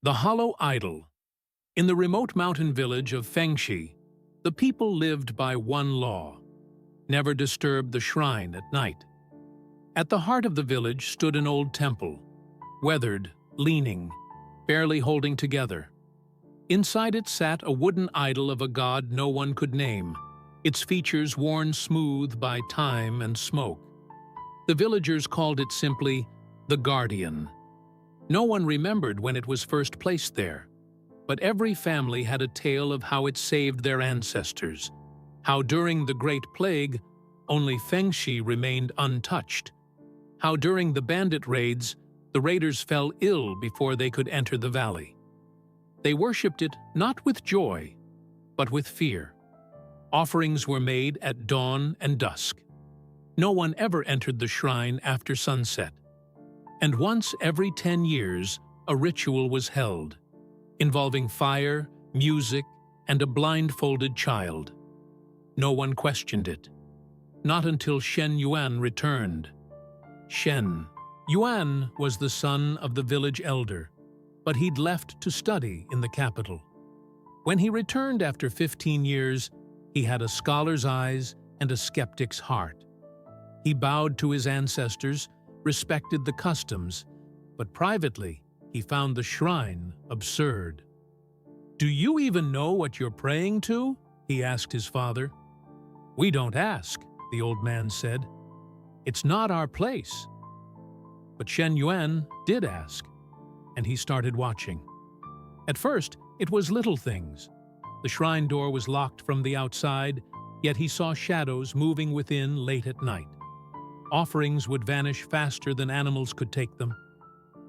The Hollow Idol. In the remote mountain village of Fengxi, the people lived by one law: never disturb the shrine at night. At the heart of the village stood an old temple, weathered, leaning, barely holding together. Inside it sat a wooden idol of a god no one could name, its features worn smooth by time and smoke. The villagers called it simply the Guardian. No one remembered when it was first placed there, but every family had a tale of how it saved their ancestors, how during the Great Plague, only Fengxi remained untouched, how during the bandit raids, the raiders fell ill before they could enter the valley. They worshipped it not with joy, but with fear. Offerings were made at dawn and dusk. No one ever entered the shrine after sunset. And once every 10 years, a ritual was held, involving fire, music, and a blindfolded child. No one questioned it. Not until Shen Yuan returned. Shen Yuan was the son of the village elder, but he'd left to study in the capital. When he returned after 15 years, he had a scholar's eyes and a skeptic's heart. He bowed to his ancestors, respected the customs, but privately he found the shrine absurd. "Do you even know what you're praying to?" he asked his father. "We don't ask," the old man said. "It's not our place." But Shen Yuan did ask, and he started watching. At first, it was little things. The shrine door was locked from the outside, yet he saw shadows moving within late at night. Offerings would vanish faster than animals could take them.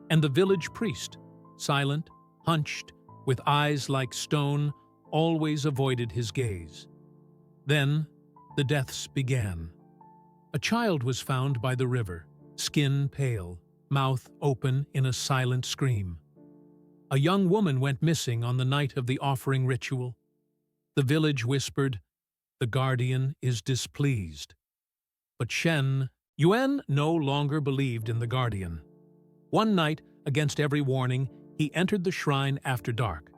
And the village priest, silent, hunched, with eyes like stone, always avoided his gaze. Then the deaths began. A child was found by the river, skin pale, mouth open in a silent scream. A young woman went missing on the night of the offering ritual. The village whispered, "The guardian is displeased." But Shen Yuan no longer believed in the guardian. One night, against every warning, he entered the shrine after dark.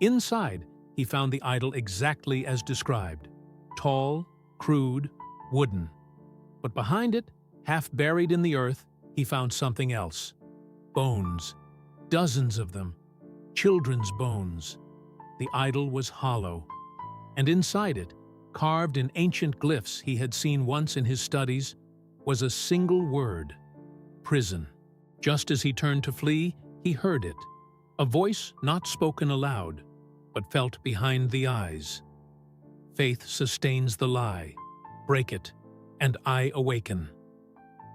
Inside, he found the idol exactly as described: tall, crude, wooden. But behind it, half buried in the earth, he found something else. Bones. Dozens of them. Children's bones. The idol was hollow. And inside it, carved in ancient glyphs he had seen once in his studies, was a single word: prison. Just as he turned to flee, he heard it, a voice not spoken aloud, but felt behind the eyes. "Faith sustains the lie. Break it, and I awaken."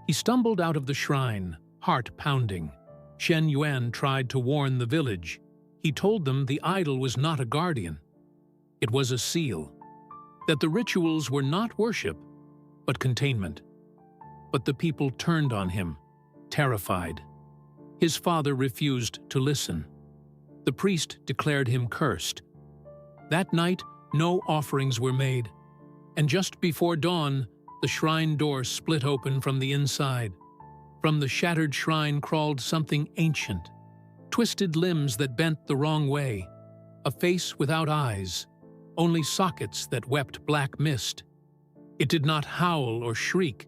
He stumbled out of the shrine, heart pounding. Shen Yuan tried to warn the village. He told them the idol was not a guardian. It was a seal, that the rituals were not worship, but containment. But the people turned on him, terrified. His father refused to listen. The priest declared him cursed. That night, no offerings were made, and just before dawn, the shrine door split open from the inside. From the shattered shrine crawled something ancient, twisted limbs that bent the wrong way, a face without eyes, only sockets that wept black mist. It did not howl or shriek.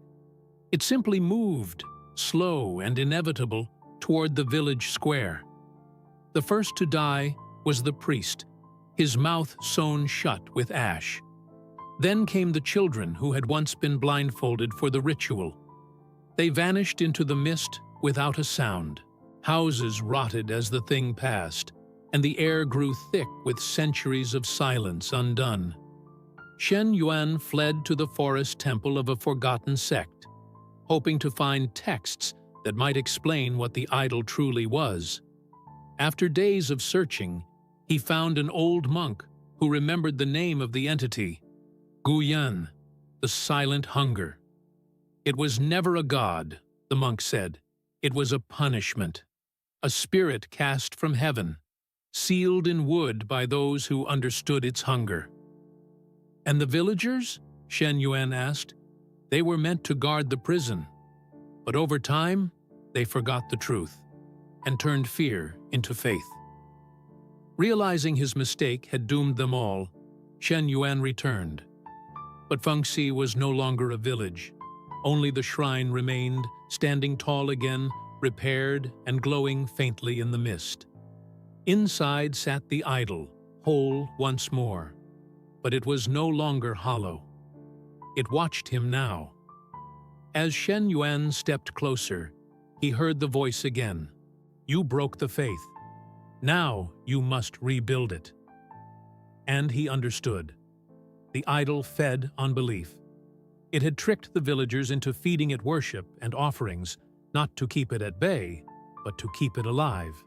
It simply moved, slow and inevitable, toward the village square. The first to die was the priest, his mouth sewn shut with ash. Then came the children who had once been blindfolded for the ritual. They vanished into the mist without a sound. Houses rotted as the thing passed, and the air grew thick with centuries of silence undone. Shen Yuan fled to the forest temple of a forgotten sect, hoping to find texts that might explain what the idol truly was. After days of searching, he found an old monk who remembered the name of the entity: Guyan, the silent hunger. It was never a god, the monk said. It was a punishment, a spirit cast from heaven, sealed in wood by those who understood its hunger. And the villagers? Shen Yuan asked. They were meant to guard the prison, but over time, they forgot the truth and turned fear into faith. Realizing his mistake had doomed them all, Shen Yuan returned. But Fengxi was no longer a village. Only the shrine remained, standing tall again, repaired and glowing faintly in the mist. Inside sat the idol, whole once more. But it was no longer hollow. It watched him now. As Shen Yuan stepped closer, he heard the voice again. "You broke the faith. Now you must rebuild it." And he understood. The idol fed on belief. It had tricked the villagers into feeding it worship and offerings, not to keep it at bay, but to keep it alive.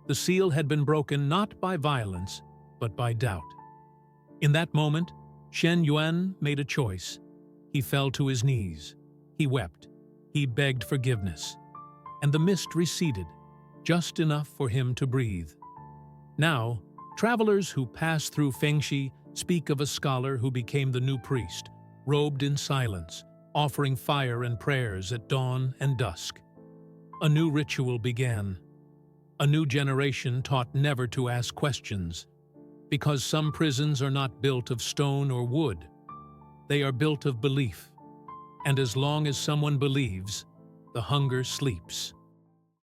The seal had been broken not by violence, but by doubt. In that moment, Shen Yuan made a choice. He fell to his knees. He wept. He begged forgiveness. And the mist receded, just enough for him to breathe. Now, travelers who pass through Fengxi speak of a scholar who became the new priest, robed in silence, offering fire and prayers at dawn and dusk. A new ritual began. A new generation taught never to ask questions, because some prisons are not built of stone or wood. They are built of belief. And as long as someone believes, the hunger sleeps.